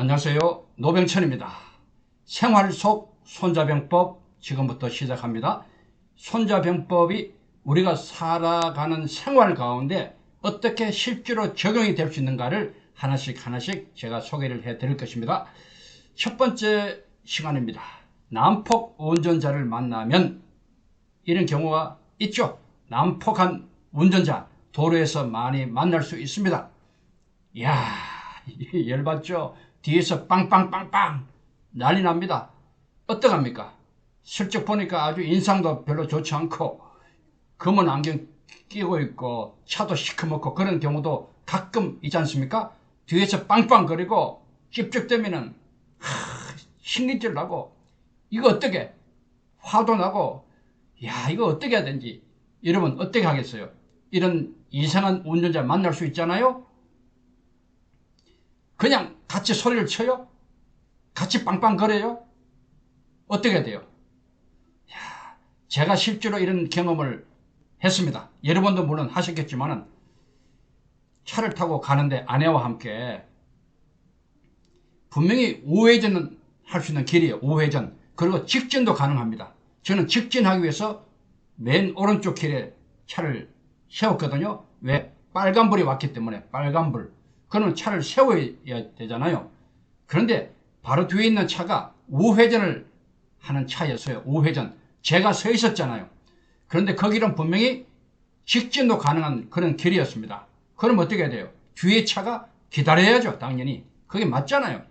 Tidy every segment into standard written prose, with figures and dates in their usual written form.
안녕하세요. 노병천입니다. 생활 속 손자병법 지금부터 시작합니다. 손자병법이 우리가 살아가는 생활 가운데 어떻게 실제로 적용이 될 수 있는가를 하나씩 제가 소개를 해 드릴 것입니다. 첫 번째 시간입니다. 난폭 운전자를 만나면 이런 경우가 있죠. 난폭한 운전자 도로에서 많이 만날 수 있습니다. 이야, 열받죠. 뒤에서 빵빵빵빵 난리 납니다. 어떡합니까? 슬쩍 보니까 아주 인상도 별로 좋지 않고 검은 안경 끼고 있고 차도 시커멓고 그런 경우도 가끔 있지 않습니까? 뒤에서 빵빵거리고 찝쩍대면은 신경질 나고 이거 어떻게 화도 나고 야 이거 어떻게 해야 되는지 여러분 어떻게 하겠어요? 이런 이상한 운전자 만날 수 있잖아요. 그냥 같이 소리를 쳐요? 같이 빵빵거려요? 어떻게 해야 돼요? 제가 실제로 이런 경험을 했습니다. 여러분도 물론 하셨겠지만 차를 타고 가는데 아내와 함께 분명히 우회전은 할 수 있는 길이에요. 우회전. 그리고 직진도 가능합니다. 저는 직진하기 위해서 맨 오른쪽 길에 차를 세웠거든요. 왜? 빨간불이 왔기 때문에. 빨간불. 그러면 차를 세워야 되잖아요. 그런데 바로 뒤에 있는 차가 우회전을 하는 차였어요. 우회전. 제가 서 있었잖아요. 그런데 거기는 분명히 직진도 가능한 그런 길이었습니다. 그럼 어떻게 해야 돼요? 뒤에 차가 기다려야죠. 당연히. 그게 맞잖아요.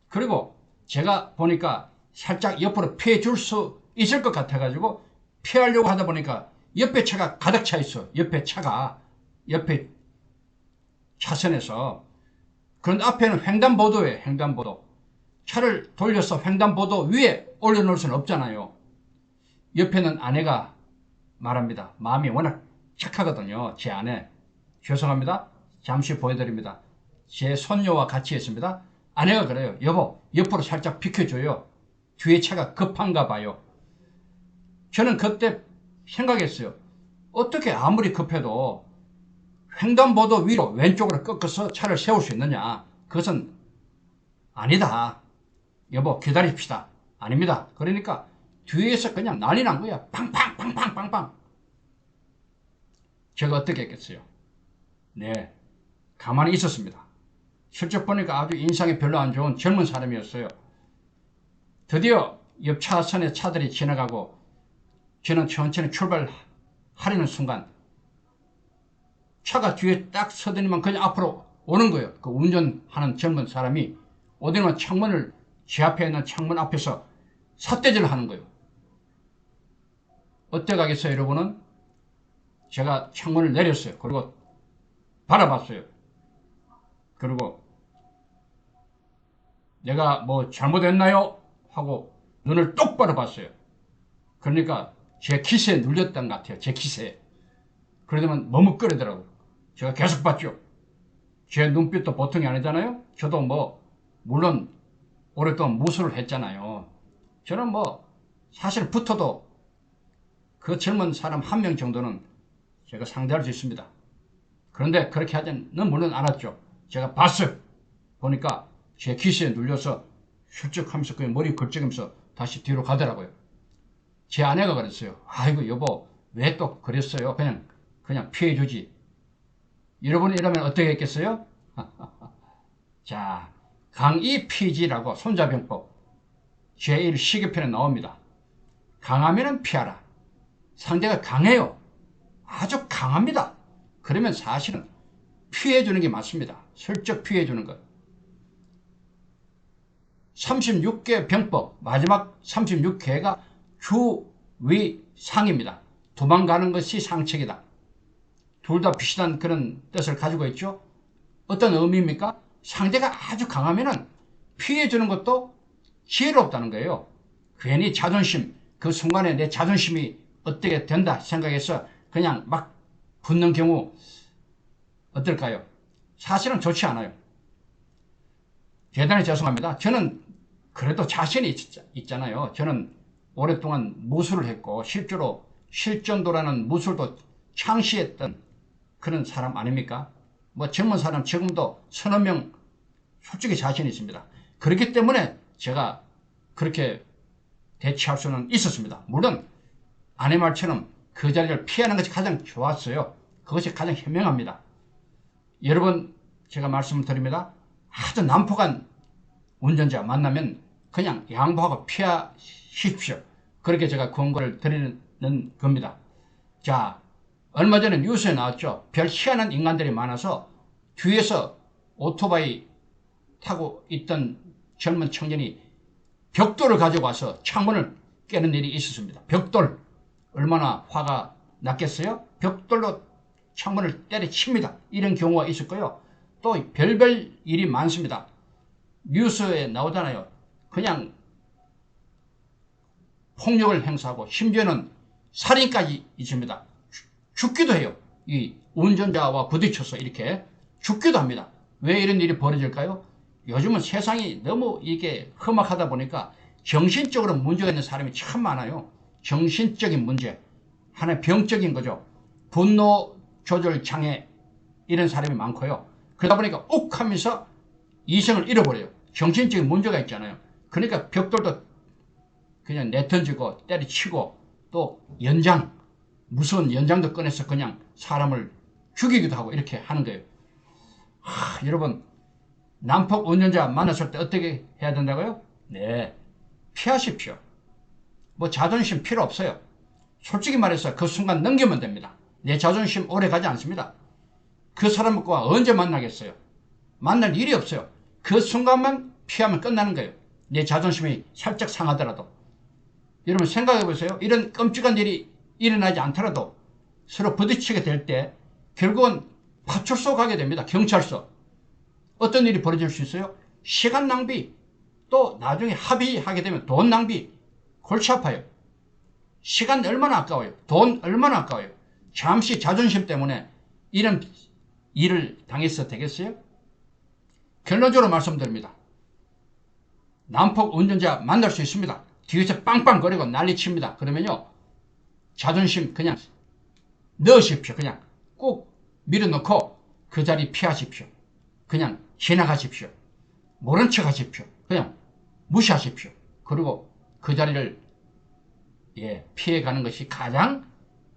그리고 제가 보니까 살짝 옆으로 피해 줄 수 있을 것 같아가지고 피하려고 하다 보니까 옆에 차가 가득 차 있어. 옆에 차가. 옆에 차선에서. 그런데 앞에는 횡단보도예요. 횡단보도. 차를 돌려서 횡단보도 위에 올려놓을 수는 없잖아요. 옆에는 아내가 말합니다. 마음이 워낙 착하거든요. 제 아내. 죄송합니다. 잠시 보여드립니다. 제 손녀와 같이 했습니다. 아내가 그래요. 여보, 옆으로 살짝 비켜줘요. 뒤에 차가 급한가 봐요. 저는 그때 생각했어요. 어떻게 아무리 급해도 횡단보도 위로 왼쪽으로 꺾어서 차를 세울 수 있느냐. 그것은 아니다. 여보, 기다립시다. 아닙니다. 그러니까 뒤에서 그냥 난리 난 거야. 팡팡팡팡팡팡. 제가 어떻게 했겠어요? 네, 가만히 있었습니다. 실제 보니까 아주 인상이 별로 안 좋은 젊은 사람이었어요. 드디어 옆 차선에 차들이 지나가고 저는 천천히 출발하려는 순간 차가 뒤에 딱 서더니만 그냥 앞으로 오는 거예요. 그 운전하는 젊은 사람이 오더니만 창문을 제 앞에 있는 창문 앞에서 삿대질을 하는 거예요. 어때 가겠어요, 여러분은? 제가 창문을 내렸어요. 그리고 바라봤어요. 그리고 내가 뭐 잘못했나요? 하고 눈을 똑바로 봤어요. 그러니까 제 기세에 눌렸던 것 같아요. 제 기세에. 그러더만 머뭇거리더라고요. 제가 계속 봤죠. 제 눈빛도 보통이 아니잖아요. 저도 뭐 물론 오랫동안 무술을 했잖아요. 저는 뭐 사실 붙어도 그 젊은 사람 한 명 정도는 제가 상대할 수 있습니다. 그런데 그렇게 하지는 물론 않았죠. 제가 봤어요. 보니까 제 기세에 눌려서 훌쩍하면서 그냥 머리 걸쩍이면서 다시 뒤로 가더라고요. 제 아내가 그랬어요. 아이고 여보 왜 또 그랬어요? 그냥 피해주지. 여러분이 이러면 어떻게 했겠어요? 자, 강이피지라고 손자병법 제1시계편에 나옵니다. 강하면 피하라. 상대가 강해요. 아주 강합니다. 그러면 사실은 피해주는 게 맞습니다. 슬쩍 피해주는 것. 36개 병법, 마지막 36개가 주위상입니다. 도망가는 것이 상책이다. 둘 다 비슷한 그런 뜻을 가지고 있죠. 어떤 의미입니까? 상대가 아주 강하면 피해주는 것도 지혜롭다는 거예요. 괜히 자존심, 그 순간에 내 자존심이 어떻게 된다 생각해서 그냥 막 붙는 경우 어떨까요? 사실은 좋지 않아요. 대단히 죄송합니다. 저는 그래도 자신이 있잖아요. 저는 오랫동안 무술을 했고 실제로 실전도라는 무술도 창시했던 그런 사람 아닙니까? 뭐 젊은 사람 지금도 서너 명 솔직히 자신 있습니다. 그렇기 때문에 제가 그렇게 대처할 수는 있었습니다. 물론 아내 말처럼 그 자리를 피하는 것이 가장 좋았어요. 그것이 가장 현명합니다. 여러분, 제가 말씀을 드립니다. 아주 난폭한 운전자 만나면 그냥 양보하고 피하십시오. 그렇게 제가 권고를 드리는 겁니다. 자, 얼마 전에 뉴스에 나왔죠. 별 희한한 인간들이 많아서 뒤에서 오토바이 타고 있던 젊은 청년이 벽돌을 가지고 와서 창문을 깨는 일이 있었습니다. 벽돌. 얼마나 화가 났겠어요? 벽돌로 창문을 때려칩니다. 이런 경우가 있었고요. 또 별별 일이 많습니다. 뉴스에 나오잖아요. 그냥 폭력을 행사하고 심지어는 살인까지 있습니다. 죽기도 해요. 이 운전자와 부딪혀서 이렇게 죽기도 합니다. 왜 이런 일이 벌어질까요? 요즘은 세상이 너무 이게 험악하다 보니까 정신적으로 문제가 있는 사람이 참 많아요. 정신적인 문제. 하나의 병적인 거죠. 분노 조절 장애 이런 사람이 많고요. 그러다 보니까 욱 하면서 이성을 잃어버려요. 정신적인 문제가 있잖아요. 그러니까 벽돌도 그냥 내던지고 때려치고 또 연장, 무서운 연장도 꺼내서 그냥 사람을 죽이기도 하고 이렇게 하는 거예요. 여러분, 난폭 운전자 만났을 때 어떻게 해야 된다고요? 네, 피하십시오. 뭐 자존심 필요 없어요. 솔직히 말해서 그 순간 넘기면 됩니다. 내 자존심 오래 가지 않습니다. 그 사람과 언제 만나겠어요? 만날 일이 없어요. 그 순간만 피하면 끝나는 거예요. 내 자존심이 살짝 상하더라도. 여러분 생각해 보세요. 이런 끔찍한 일이 일어나지 않더라도 서로 부딪히게 될 때 결국은 파출소 가게 됩니다. 경찰서. 어떤 일이 벌어질 수 있어요? 시간 낭비, 또 나중에 합의하게 되면 돈 낭비, 골치 아파요. 시간 얼마나 아까워요. 돈 얼마나 아까워요. 잠시 자존심 때문에 이런 일을 당해서 되겠어요? 결론적으로 말씀드립니다. 난폭 운전자 만날 수 있습니다. 뒤에서 빵빵거리고 난리칩니다. 그러면요, 자존심 그냥 넣으십시오. 그냥 꼭 밀어넣고 그 자리 피하십시오. 그냥 지나가십시오. 모른 척 하십시오. 그냥 무시하십시오. 그리고 그 자리를 피해가는 것이 가장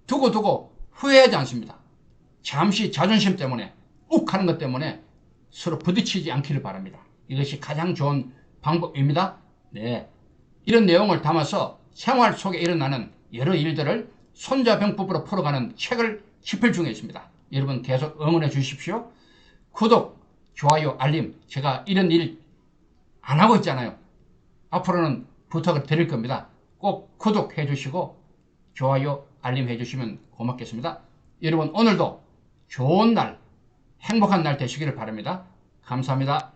두고두고 후회하지 않습니다. 잠시 자존심 때문에 욱 하는 것 때문에 서로 부딪히지 않기를 바랍니다. 이것이 가장 좋은 방법입니다. 네, 이런 내용을 담아서 생활 속에 일어나는 여러 일들을 손자병법으로 풀어가는 책을 집필 중에 있습니다. 여러분 계속 응원해 주십시오. 구독, 좋아요, 알림. 제가 이런 일 안 하고 있잖아요. 앞으로는 부탁을 드릴 겁니다. 꼭 구독해 주시고 좋아요, 알림 해 주시면 고맙겠습니다. 여러분 오늘도 좋은 날, 행복한 날 되시기를 바랍니다. 감사합니다.